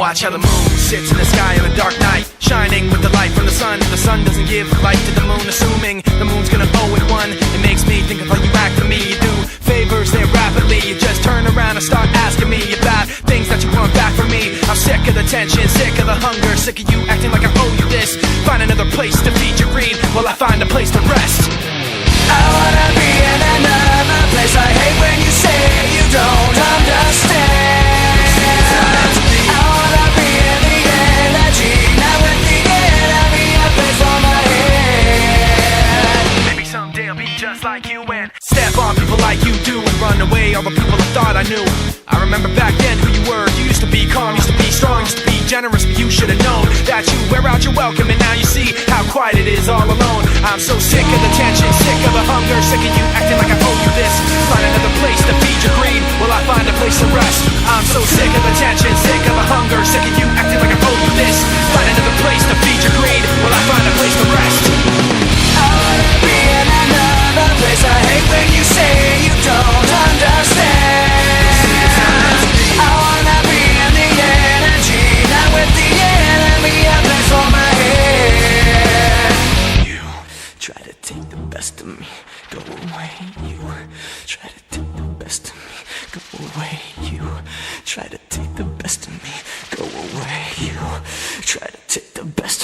Watch how the moon sits in the sky on a dark night, shining with the light from the sun. The sun doesn't give light to the moon, assuming the moon's gonna owe it one. It makes me think of how you act for me. You do favors there rapidly, you just turn around and start asking me about things that you want back from me. I'm sick of the tension, sick of the hunger, sick of you acting like I owe you this. Find another place to feed your greed while I find a place to rest. I wanna be in another place. I hate when you say you don't understand. I wanna be in the energy, not with the enemy. A place for my head. Maybe someday I'll be just like you and step on people like you do and run away all the people I thought I knew. I remember back then who you were. You used to be calm, used to be strong, used to be generous, but you should have known that you wear out your welcome, and now you see how quiet it is all alone. I'm so sick of the tension, sick of the hunger, sick of you acting like I owe you this. Find another place to feed your greed while I find a place to rest. I'm so sick of the tension, sick of the hunger, sick of you acting like I owe you this. Find another place to feed your greed while I find a place to rest. I wanna be in another place. I hate when you say you don't understand. I wanna be in the energy, not with the enemy. A place for my head. You try to take the best of me, go away. You try to take the best of me, go away. You try to take the best of me, go away. You try to take the best of me.